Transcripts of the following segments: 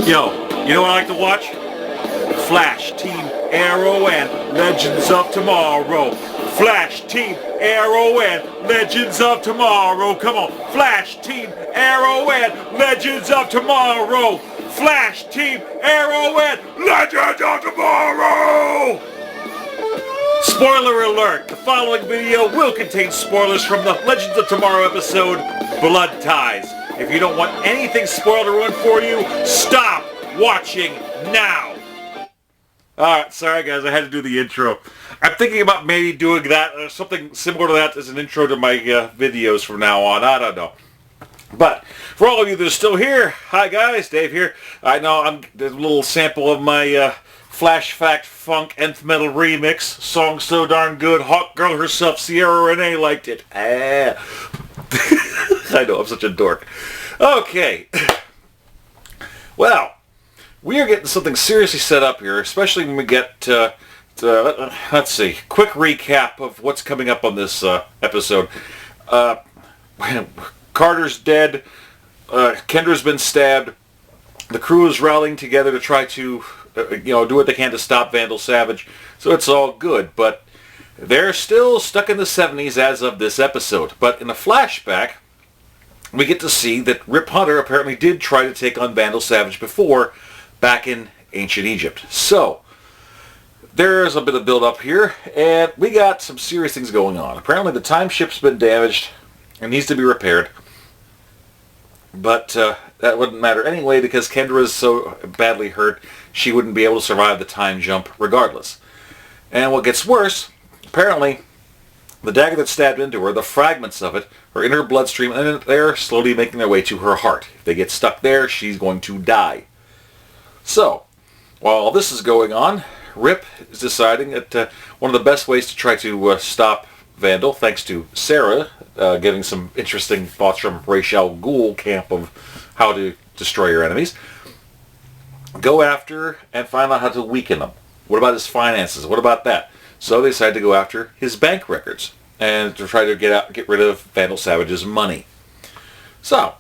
Yo, you know what I like to watch? Flash, Team Arrow, and Legends of Tomorrow. Flash, Team Arrow, and Legends of Tomorrow. Come on. Flash, Team Arrow, and Legends of Tomorrow. Flash, Team Arrow, and Legends of Tomorrow! Spoiler alert! The following video will contain spoilers from the Legends of Tomorrow episode, Blood Ties. If you don't want anything spoiled or ruined for you, stop watching now! Alright, sorry guys, I had to do the intro. I'm thinking about maybe doing that, or something similar to that as an intro to my videos from now on. I don't know. But, for all of you that are still here, hi guys, Dave here. I know, there's a little sample of my Flash Fact Funk Nth Metal remix. Song so darn good, Hawk Girl herself, Sierra Renee, liked it. I know, I'm such a dork. Okay. Well, we are getting something seriously set up here, especially when we get let's see, quick recap of what's coming up on this episode. Carter's dead. Kendra's been stabbed. The crew is rallying together to try to, do what they can to stop Vandal Savage. So it's all good, but they're still stuck in the 70s as of this episode. But in a flashback, we get to see that Rip Hunter apparently did try to take on Vandal Savage before, back in ancient Egypt. So, there's a bit of build-up here, and we got some serious things going on. Apparently the time ship's been damaged and needs to be repaired. But that wouldn't matter anyway because Kendra is so badly hurt she wouldn't be able to survive the time jump regardless. And what gets worse, apparently the dagger that stabbed into her, the fragments of it, are in her bloodstream and they're slowly making their way to her heart. If they get stuck there, she's going to die. So, while this is going on, Rip is deciding that one of the best ways to try to stop Vandal, thanks to Sarah, getting some interesting thoughts from Ra's al Ghul camp of how to destroy your enemies, go after and find out how to weaken them. What about his finances? What about that? So they decide to go after his bank records and to try to get rid of Vandal Savage's money. So,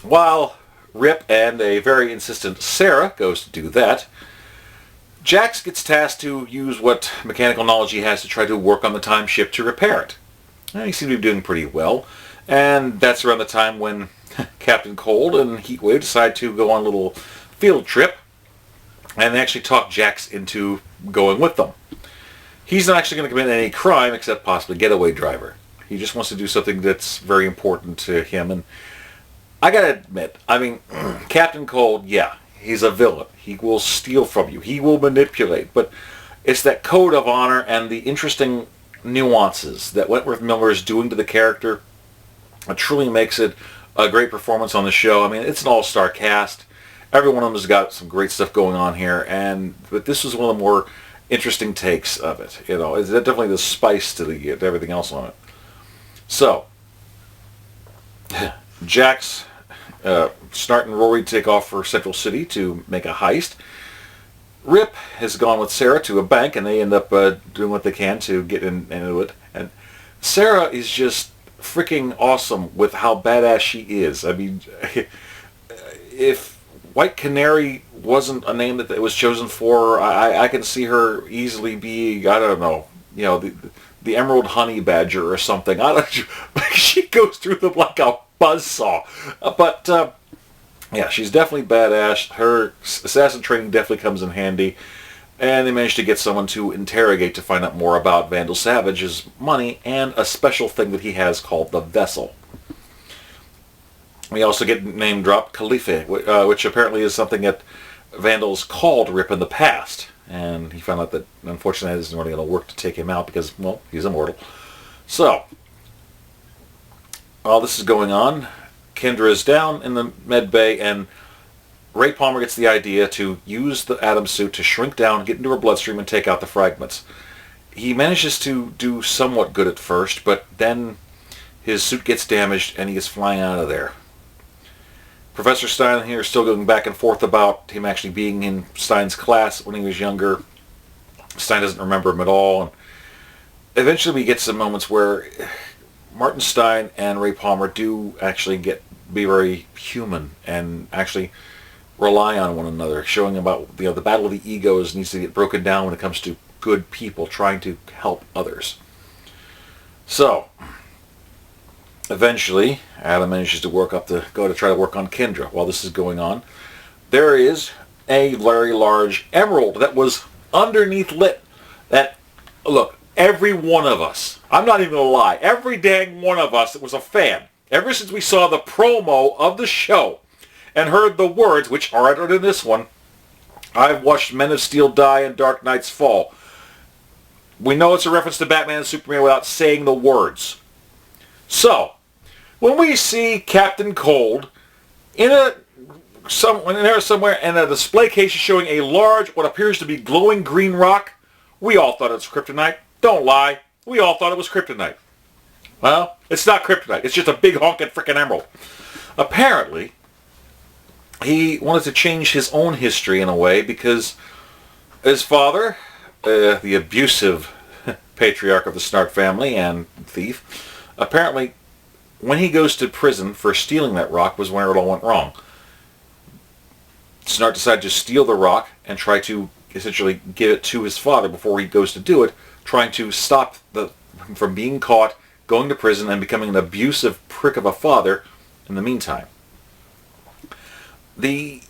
while Rip and a very insistent Sarah goes to do that, Jax gets tasked to use what mechanical knowledge he has to try to work on the time ship to repair it. And he seems to be doing pretty well. And that's around the time when Captain Cold and Heatwave decide to go on a little field trip. And they actually talk Jax into going with them. He's not actually going to commit any crime except possibly getaway driver. He just wants to do something that's very important to him. And I gotta admit, Captain Cold, yeah, he's a villain. He will steal from you. He will manipulate. But it's that code of honor and the interesting nuances that Wentworth Miller is doing to the character that truly makes it a great performance on the show. It's an all-star cast. Every one of them has got some great stuff going on here. But this was one of the more interesting takes of it. It's definitely the spice to everything else on it. So, Jax, Snart and Rory take off for Central City to make a heist. Rip has gone with Sarah to a bank, and they end up doing what they can to get into it. And Sarah is just freaking awesome with how badass she is. If White Canary wasn't a name that it was chosen for, I can see her easily be, I don't know, the Emerald Honey Badger or something. She goes through them like a buzzsaw. But yeah, she's definitely badass. Her assassin training definitely comes in handy. And they managed to get someone to interrogate to find out more about Vandal Savage's money and a special thing that he has called the Vessel. We also get name dropped Khalife, which apparently is something that Vandals called Rip in the past. And he found out that, unfortunately, it isn't really going to work to take him out because, well, he's immortal. So, while this is going on, Kendra is down in the med bay, and Ray Palmer gets the idea to use the Atom suit to shrink down, get into her bloodstream, and take out the fragments. He manages to do somewhat good at first, but then his suit gets damaged, and he is flying out of there. Professor Stein here is still going back and forth about him actually being in Stein's class when he was younger. Stein doesn't remember him at all. And eventually we get some moments where Martin Stein and Ray Palmer do actually be very human and actually rely on one another, showing about the battle of the egos needs to get broken down when it comes to good people trying to help others. So, eventually, Adam manages to go to try to work on Kendra. While this is going on, there is a very large emerald that was underneath lit. That, look, every one of us, I'm not even going to lie, every dang one of us that was a fan, ever since we saw the promo of the show and heard the words, which are uttered in this one, I've watched Men of Steel die and Dark Knights fall. We know it's a reference to Batman and Superman without saying the words. So, when we see Captain Cold somewhere in a display case showing a large, what appears to be glowing green rock, we all thought it was kryptonite. Don't lie. We all thought it was kryptonite. Well, it's not kryptonite. It's just a big honking frickin' emerald. Apparently, he wanted to change his own history in a way because his father, the abusive patriarch of the Snark family and thief, apparently when he goes to prison for stealing that rock was when it all went wrong. Snark decided to steal the rock and try to essentially give it to his father before he goes to do it, trying to stop him from being caught, going to prison, and becoming an abusive prick of a father in the meantime. The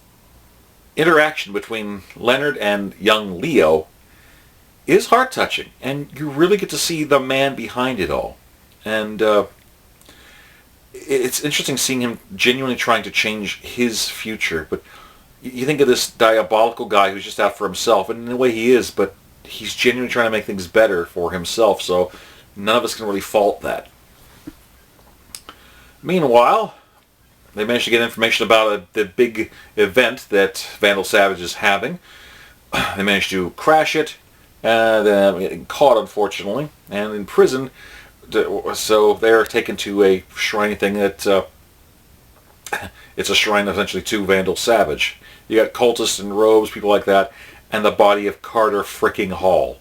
interaction between Leonard and young Leo is heart-touching, and you really get to see the man behind it all. And it's interesting seeing him genuinely trying to change his future. But you think of this diabolical guy who's just out for himself, and in a way he is, but he's genuinely trying to make things better for himself, so none of us can really fault that. Meanwhile, they managed to get information about the big event that Vandal Savage is having. They managed to crash it, and then getting caught, unfortunately, and in prison. So they're taken to a shrine thing that it's a shrine essentially to Vandal Savage. You got cultists in robes, people like that, and the body of Carter fricking Hall.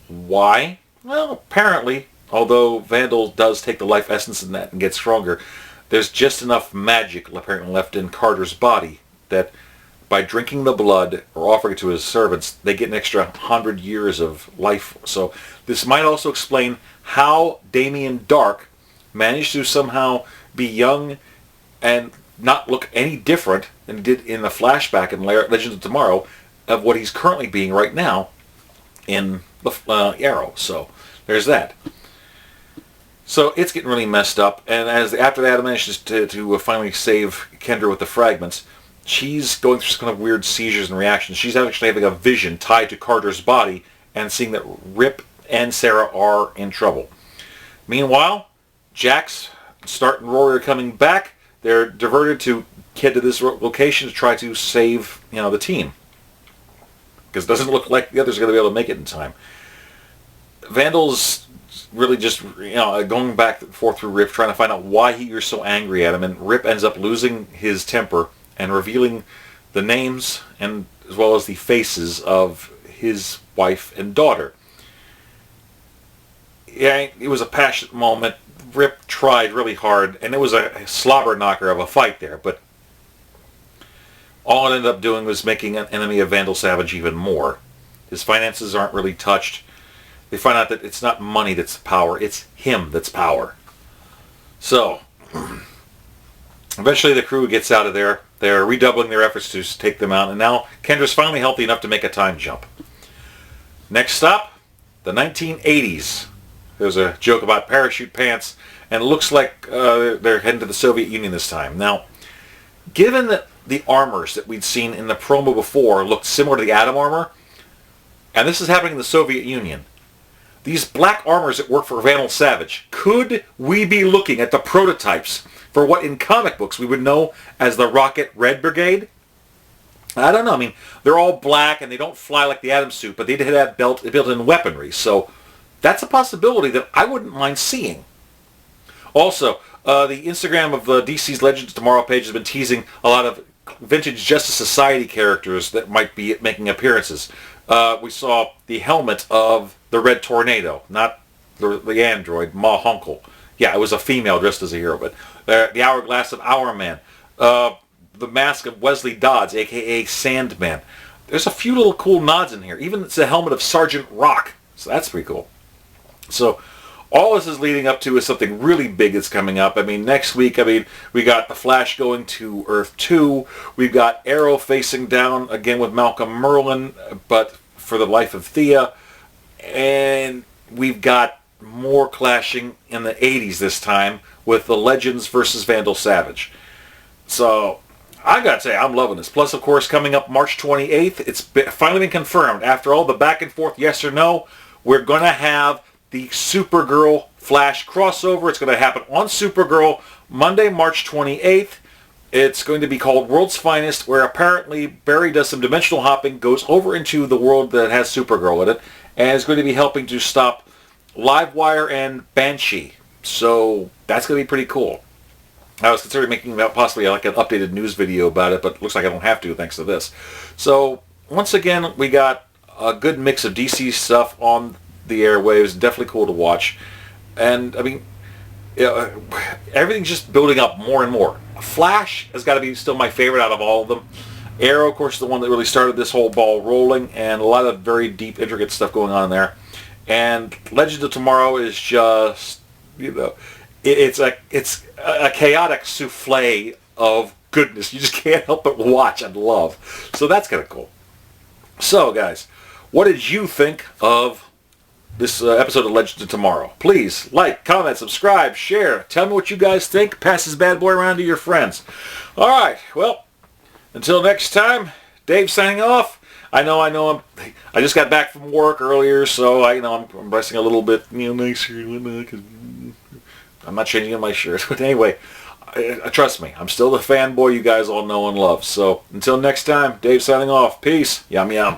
Why? Well, apparently, although Vandal does take the life essence in that and get stronger, there's just enough magic apparently left in Carter's body that by drinking the blood or offering it to his servants, they get an extra 100 years of life. So this might also explain how Damien Dark managed to somehow be young and not look any different than he did in the flashback in Legends of Tomorrow of what he's currently being right now in the Arrow. So there's that. So it's getting really messed up, and after that, Adam manages to finally save Kendra with the fragments. She's going through some kind of weird seizures and reactions. She's actually having a vision tied to Carter's body and seeing that Rip and Sarah are in trouble. Meanwhile, Jax, Start, and Rory are coming back. They're diverted to head to this location to try to save, the team, because it doesn't look like the others are going to be able to make it in time. Vandal's really just, going back and forth through Rip, trying to find out why you're so angry at him, and Rip ends up losing his temper and revealing the names and as well as the faces of his wife and daughter. Yeah, it was a passionate moment. Rip tried really hard, and it was a slobber knocker of a fight there, but all it ended up doing was making an enemy of Vandal Savage even more. His finances aren't really touched. They find out that it's not money that's power, it's him that's power. So, eventually the crew gets out of there. They're redoubling their efforts to take them out, and now Kendra's finally healthy enough to make a time jump. Next stop, the 1980s. There's a joke about parachute pants, and it looks like they're heading to the Soviet Union this time. Now, given that the armors that we'd seen in the promo before looked similar to the Atom armor, and this is happening in the Soviet Union, these black armors that work for Vandal Savage, could we be looking at the prototypes for what in comic books we would know as the Rocket Red Brigade? I don't know. I mean, they're all black and they don't fly like the Atom suit, but they did have built-in weaponry, so that's a possibility that I wouldn't mind seeing. Also, the Instagram of DC's Legends of Tomorrow page has been teasing a lot of vintage Justice Society characters that might be making appearances. We saw the helmet of the Red Tornado, not the android, Ma Hunkel. Yeah, it was a female dressed as a hero, but the Hourglass of Our Man. the mask of Wesley Dodds, a.k.a. Sandman. There's a few little cool nods in here. Even it's a helmet of Sergeant Rock. So that's pretty cool. So all this is leading up to is something really big that's coming up. I mean, next week, we got the Flash going to Earth 2. We've got Arrow facing down again with Malcolm Merlyn, but for the life of Thea. And we've got more clashing in the 80s this time with the Legends versus Vandal Savage. So I gotta say, I'm loving this. Plus, of course, coming up March 28th, it's finally been confirmed. After all the back and forth, yes or no, we're going to have the Supergirl Flash crossover. It's going to happen on Supergirl Monday, March 28th. It's going to be called World's Finest, where apparently Barry does some dimensional hopping, goes over into the world that has Supergirl in it, and is going to be helping to stop Livewire and Banshee. So that's going to be pretty cool. I was considering making that possibly like an updated news video about it, but it looks like I don't have to thanks to this. So once again, we got a good mix of DC stuff on the airwaves. Definitely cool to watch. And I mean, everything's just building up more and more. Flash has got to be still my favorite out of all of them. Arrow, of course, is the one that really started this whole ball rolling, and a lot of very deep, intricate stuff going on there. And Legends of Tomorrow is just, it's a chaotic souffle of goodness. You just can't help but watch and love. So that's kind of cool. So, guys, what did you think of this episode of Legends of Tomorrow? Please like, comment, subscribe, share. Tell me what you guys think. Pass this bad boy around to your friends. All right. Well, until next time, Dave signing off. I know. I just got back from work earlier, so I'm resting a little bit, nicer and whatnot, 'cause I'm not changing in my shirt. But anyway, trust me, I'm still the fanboy you guys all know and love. So until next time, Dave signing off. Peace. Yum yum.